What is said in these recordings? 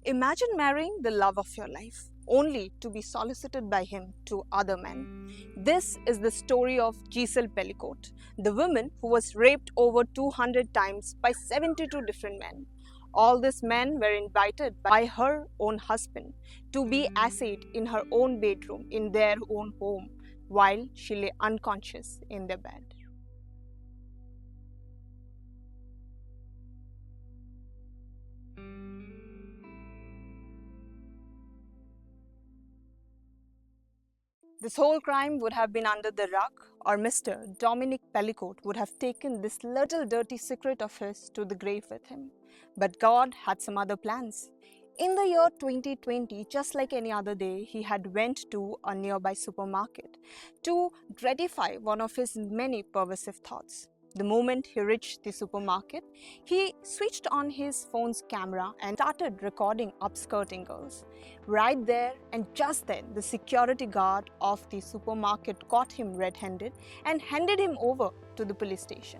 Imagine marrying the love of your life, only to be solicited by him to other men. This is the story of Gisele Pelicot, the woman who was raped over 200 times by 72 different men. All these men were invited by her own husband to be assayed in her own bedroom, in their own home, while she lay unconscious in their bed. This whole crime would have been under the rug, or Mr. Dominic Pelicot would have taken this little dirty secret of his to the grave with him. But God had some other plans. In the year 2020, just like any other day, he had went to a nearby supermarket to gratify one of his many pervasive thoughts. The moment he reached the supermarket, he switched on his phone's camera and started recording upskirting girls. Right there and just then, the security guard of the supermarket caught him red-handed and handed him over to the police station.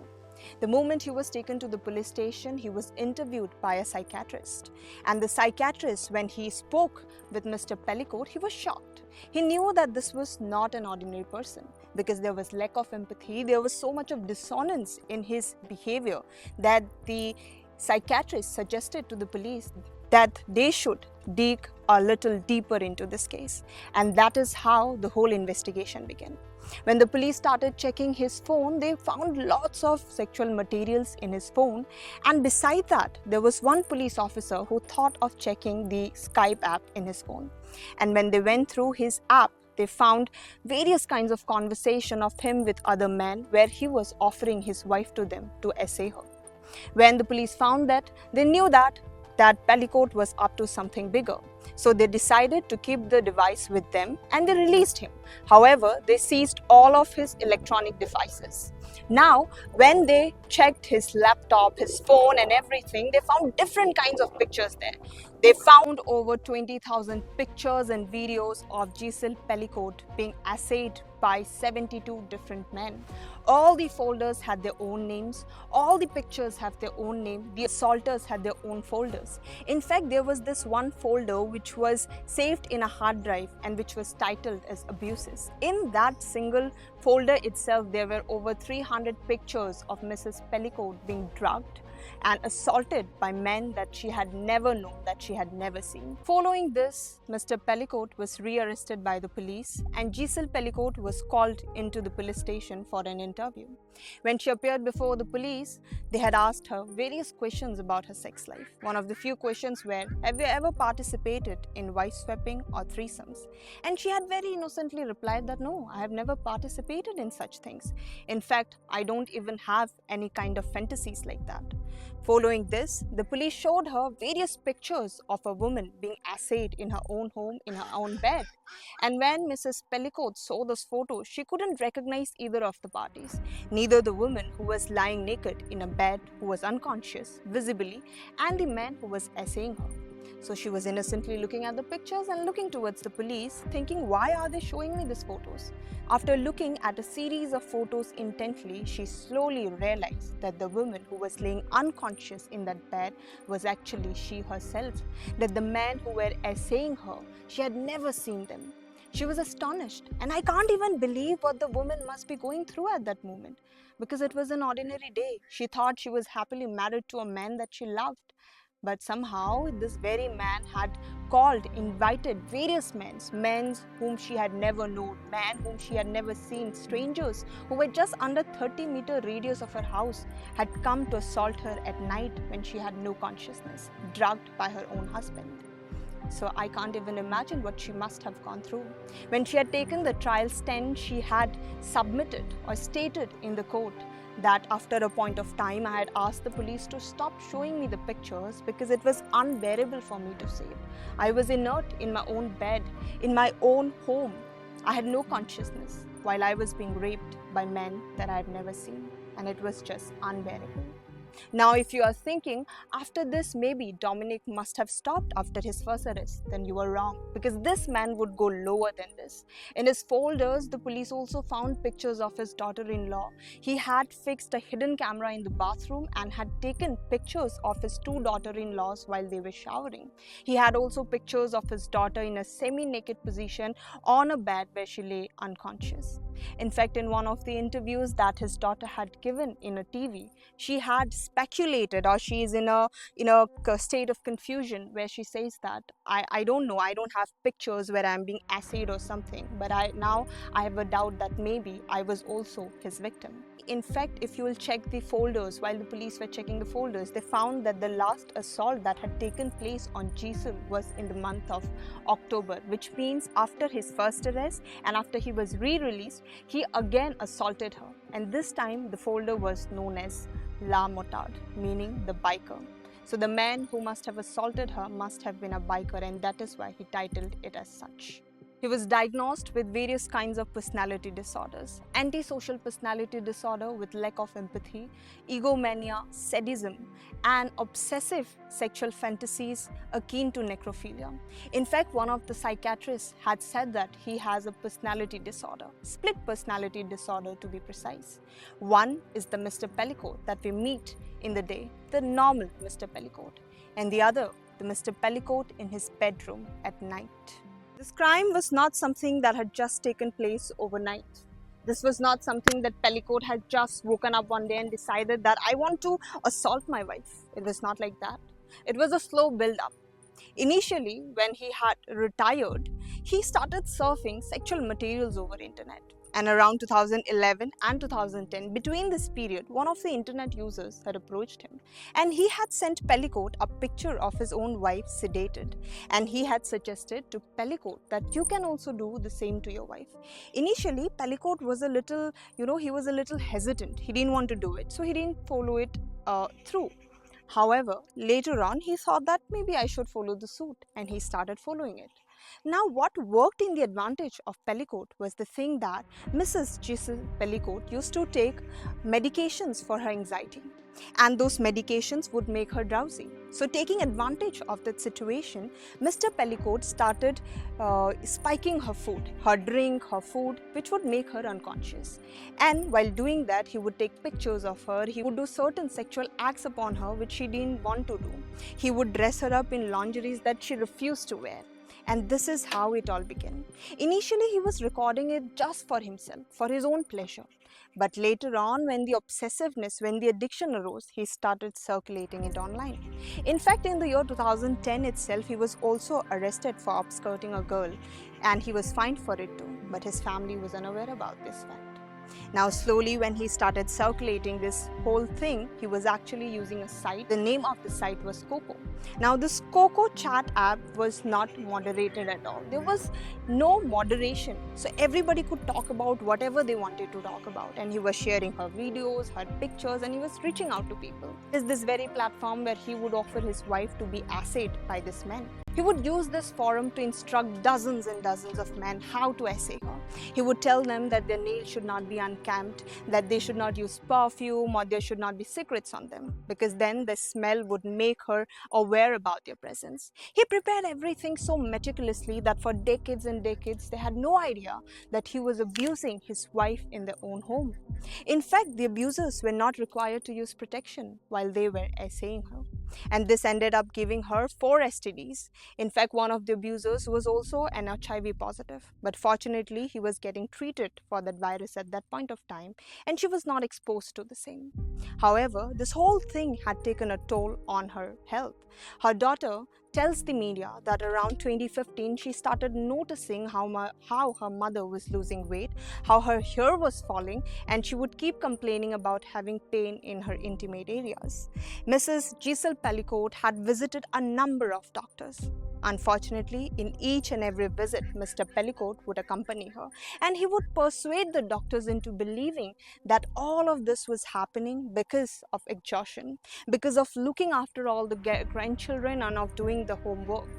The moment he was taken to the police station, he was interviewed by a psychiatrist. And the psychiatrist, when he spoke with Mr. Pelicot, he was shocked. He knew that this was not an ordinary person because there was lack of empathy. There was so much of dissonance in his behavior that the psychiatrist suggested to the police that they should dig a little deeper into this case. And that is how the whole investigation began. When the police started checking his phone, they found lots of sexual materials in his phone. And beside that, there was one police officer who thought of checking the Skype app in his phone. And when they went through his app, they found various kinds of conversation of him with other men where he was offering his wife to them to essay her. When the police found that, they knew that Pelicot was up to something bigger. So they decided to keep the device with them and they released him. However, they seized all of his electronic devices. Now, when they checked his laptop, his phone and everything, they found different kinds of pictures there. They found over 20,000 pictures and videos of Gisele Pelicot being assayed by 72 different men. All the folders had their own names. All the pictures have their own name. The assaulters had their own folders. In fact, there was this one folder which was saved in a hard drive and which was titled as abuses. In that single folder itself, there were over 300 pictures of Mrs. Pelicot being drugged and assaulted by men that she had never known, that she had never seen. Following this, Mr. Pelicot was rearrested by the police and Gisele Pelicot was called into the police station for an interview. When she appeared before the police, they had asked her various questions about her sex life. One of the few questions were, have you ever participated in wife swapping or threesomes? And she had very innocently replied that no, I have never participated in such things. In fact, I don't even have any kind of fantasies like that. Following this, the police showed her various pictures of a woman being assayed in her own home, in her own bed. And when Mrs. Pelicot saw those photos, she couldn't recognize either of the parties. Neither the woman who was lying naked in a bed, who was unconscious, visibly, and the man who was assaying her. So she was innocently looking at the pictures and looking towards the police, thinking, why are they showing me these photos? After looking at a series of photos intently, she slowly realized that the woman who was laying unconscious in that bed was actually she herself. That the men who were assaying her, she had never seen them. She was astonished, and I can't even believe what the woman must be going through at that moment, because it was an ordinary day. She thought she was happily married to a man that she loved. But somehow this very man had invited various men whom she had never known, men whom she had never seen, strangers who were just under 30-meter radius of her house, had come to assault her at night when she had no consciousness, drugged by her own husband. So I can't even imagine what she must have gone through. When she had taken the trial stand, she had submitted or stated in the court that after a point of time, I had asked the police to stop showing me the pictures because it was unbearable for me to see it. I was inert in my own bed, in my own home. I had no consciousness while I was being raped by men that I had never seen, and it was just unbearable. Now, if you are thinking, after this, maybe Dominic must have stopped after his first arrest, then you are wrong, because this man would go lower than this. In his folders, the police also found pictures of his daughter-in-law. He had fixed a hidden camera in the bathroom and had taken pictures of his two daughter-in-laws while they were showering. He had also pictures of his daughter in a semi-naked position on a bed where she lay unconscious. In fact, in one of the interviews that his daughter had given in a TV, she had speculated, or she is in a state of confusion where she says that I don't know, I don't have pictures where I'm being assayed or something, but I have a doubt that maybe I was also his victim. In fact, if you will check the folders, while the police were checking the folders, they found that the last assault that had taken place on Gisele was in the month of October, which means after his first arrest and after he was re-released, he again assaulted her. And this time the folder was known as La Motard, meaning the biker. So the man who must have assaulted her must have been a biker, and that is why he titled it as such. He was diagnosed with various kinds of personality disorders: antisocial personality disorder with lack of empathy, egomania, sadism, and obsessive sexual fantasies akin to necrophilia. In fact, one of the psychiatrists had said that he has a personality disorder, split personality disorder to be precise. One is the Mr. Pelicot that we meet in the day, the normal Mr. Pelicot, and the other, the Mr. Pelicot in his bedroom at night. This crime was not something that had just taken place overnight. This was not something that Pelicot had just woken up one day and decided that I want to assault my wife. It was not like that. It was a slow build-up. Initially, when he had retired, he started surfing sexual materials over internet. And around 2011 and 2010, between this period, one of the internet users had approached him, and he had sent Pelicot a picture of his own wife sedated, and he had suggested to Pelicot that you can also do the same to your wife. Initially, Pelicot was a little, he was a little hesitant. He didn't want to do it, so he didn't follow it through. However, later on, he thought that maybe I should follow the suit, and he started following it. Now, what worked in the advantage of Pelicot was the thing that Mrs. Gisele Pelicot used to take medications for her anxiety, and those medications would make her drowsy. So, taking advantage of that situation, Mr. Pelicot started spiking her food, her drink, her food, which would make her unconscious. And while doing that, he would take pictures of her, he would do certain sexual acts upon her which she didn't want to do. He would dress her up in lingeries that she refused to wear. And this is how it all began. Initially, he was recording it just for himself, for his own pleasure. But later on, when the obsessiveness, when the addiction arose, he started circulating it online. In fact, in the year 2010 itself, he was also arrested for upskirting a girl, and he was fined for it too. But his family was unaware about this fact. Now, slowly, when he started circulating this whole thing, he was actually using a site. The name of the site was Coco. Now, this Coco chat app was not moderated at all. There was no moderation. So, everybody could talk about whatever they wanted to talk about. And he was sharing her videos, her pictures, and he was reaching out to people. It's this very platform where he would offer his wife to be assayed by this man. He would use this forum to instruct dozens and dozens of men how to assay her. He would tell them that their nails should not be unkempt, that they should not use perfume, or there should not be secrets on them, because then the smell would make her aware about their presence. He prepared everything so meticulously that for decades and decades, they had no idea that he was abusing his wife in their own home. In fact, the abusers were not required to use protection while they were assaying her. And this ended up giving her 4 STDs. In fact, one of the abusers was also an HIV positive, but fortunately, he was getting treated for that virus at that point of time, and she was not exposed to the same. However, this whole thing had taken a toll on her health. Her daughter tells the media that around 2015, she started noticing how her mother was losing weight, how her hair was falling, and she would keep complaining about having pain in her intimate areas. Mrs. Gisele Pelicot had visited a number of doctors. Unfortunately, in each and every visit, Mr. Pelicot would accompany her, and he would persuade the doctors into believing that all of this was happening because of exhaustion, because of looking after all the grandchildren and of doing the homework.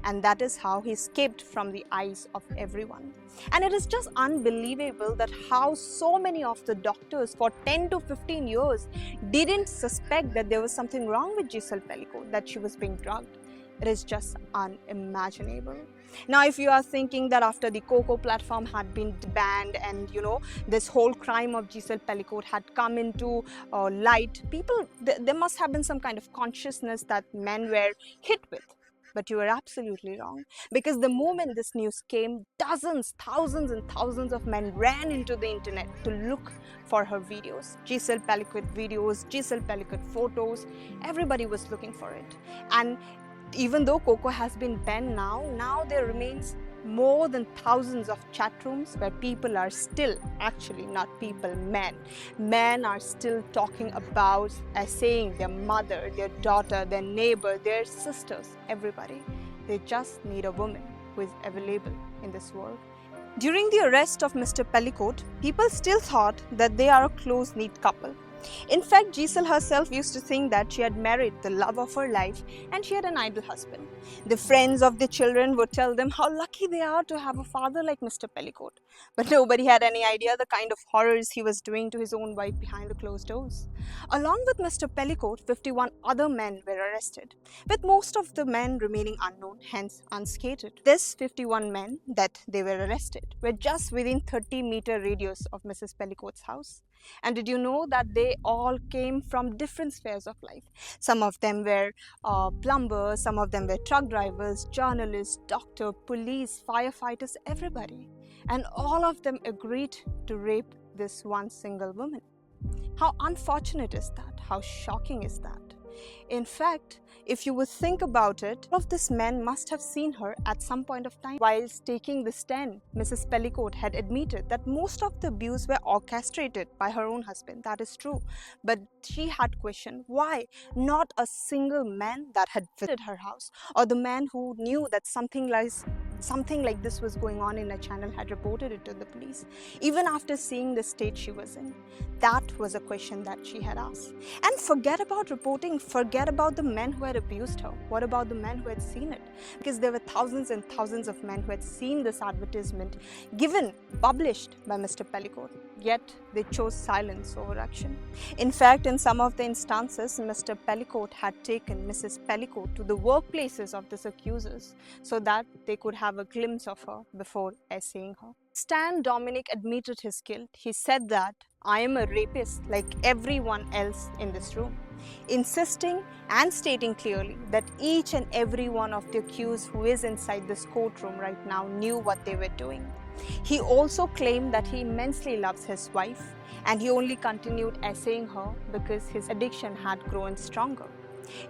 And that is how he escaped from the eyes of everyone. And it is just unbelievable that how so many of the doctors for 10 to 15 years didn't suspect that there was something wrong with Gisele Pelicot, that she was being drugged. It is just unimaginable. Now, if you are thinking that after the Coco platform had been banned and this whole crime of Gisele Pelicot had come into light, people, there must have been some kind of consciousness that men were hit with. But you are absolutely wrong, because the moment this news came, dozens, thousands and thousands of men ran into the internet to look for her videos, Gisele Pelicot videos, Gisele Pelicot photos. Everybody was looking for it. And even though Coco has been banned now there remains more than thousands of chat rooms where people are still, actually not people, men are still talking about, saying their mother, their daughter, their neighbor, their sisters, everybody. They just need a woman who is available in this world. During the arrest of Mr. Pelicot, people still thought that they are a close-knit couple. In fact, Gisele herself used to think that she had married the love of her life and she had an idle husband. The friends of the children would tell them how lucky they are to have a father like Mr. Pelicot. But nobody had any idea the kind of horrors he was doing to his own wife behind the closed doors. Along with Mr. Pelicot, 51 other men were arrested, with most of the men remaining unknown, hence unscathed. These 51 men that they were arrested were just within 30-meter radius of Mrs. Pelicot's house. And did you know that they all came from different spheres of life? Some of them were plumbers, some of them were truck drivers, journalists, doctors, police, firefighters, everybody. And all of them agreed to rape this one single woman. How unfortunate is that? How shocking is that? In fact, if you would think about it, all of these men must have seen her at some point of time. Whilst taking the stand, Mrs. Pelicot had admitted that most of the abuse were orchestrated by her own husband. That is true. But she had questioned why not a single man that had visited her house, or the man who knew that something like this was going on in a channel had reported it to the police, even after seeing the state she was in. That was a question that she had asked. And forget about reporting, forget about the men who had abused her. What about the men who had seen it? Because there were thousands and thousands of men who had seen this advertisement published by Mr. Pelicot. Yet they chose silence over action. In fact, in some of the instances, Mr. Pelicot had taken Mrs. Pelicot to the workplaces of these accusers so that they could have a glimpse of her before essaying her. Stan Dominic admitted his guilt. He said that, "I am a rapist like everyone else in this room," insisting and stating clearly that each and every one of the accused who is inside this courtroom right now knew what they were doing. He also claimed that he immensely loves his wife, and he only continued essaying her because his addiction had grown stronger.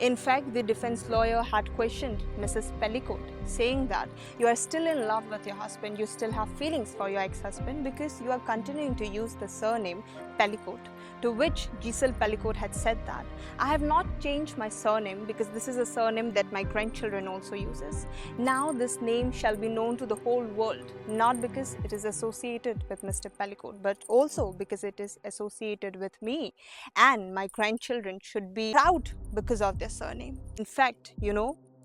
In fact, the defense lawyer had questioned Mrs. Pelicot, saying that you are still in love with your husband, you still have feelings for your ex-husband because you are continuing to use the surname Pelicot. To which Gisele Pelicot had said that, "I have not changed my surname because this is a surname that my grandchildren also uses. Now this name shall be known to the whole world, not because it is associated with Mr. Pelicot, but also because it is associated with me, and my grandchildren should be proud because of their surname." In fact,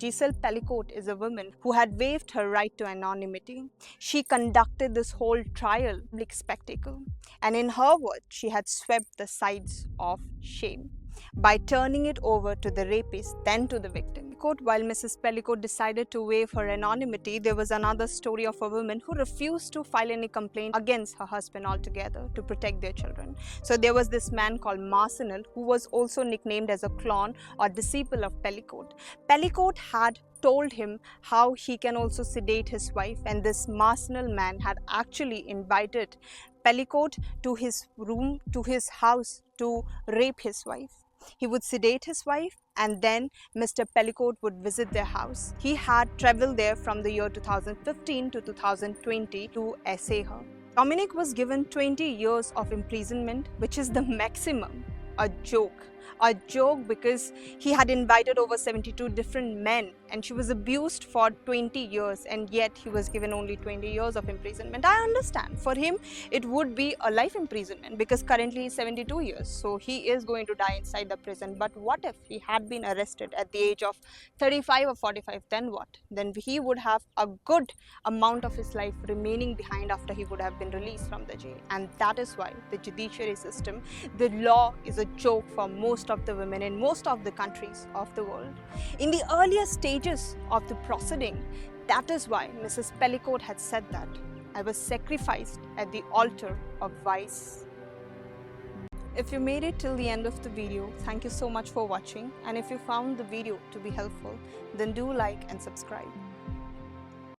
Gisele Pelicot is a woman who had waived her right to anonymity. She conducted this whole trial public spectacle, and in her words, she had swept the sides of shame by turning it over to the rapist, then to the victim. While Mrs. Pelicot decided to waive her anonymity, there was another story of a woman who refused to file any complaint against her husband altogether to protect their children. So there was this man called Marcinel, who was also nicknamed as a clone or disciple of Pelicot. Pelicot had told him how he can also sedate his wife, and this Marcinel man had actually invited Pelicot to his room, to his house, to rape his wife. He would sedate his wife, and then Mr. Pelicot would visit their house. He had traveled there from the year 2015 to 2020 to essay her. Dominic was given 20 years of imprisonment, which is the maximum. A joke. a joke because he had invited over 72 different men and she was abused for 20 years and yet he was given only 20 years of imprisonment. I understand. For him, it would be a life imprisonment because currently he's 72 years. So he is going to die inside the prison. But what if he had been arrested at the age of 35 or 45? Then what? Then he would have a good amount of his life remaining behind after he would have been released from the jail. And that is why the judiciary system, the law, is a joke for most of the women in most of the countries of the world. In the earlier stages of the proceeding, that is why Mrs. Pelicot had said that I was sacrificed at the altar of vice. If you made it till the end of the video, thank you so much for watching. And if you found the video to be helpful, then do like and subscribe.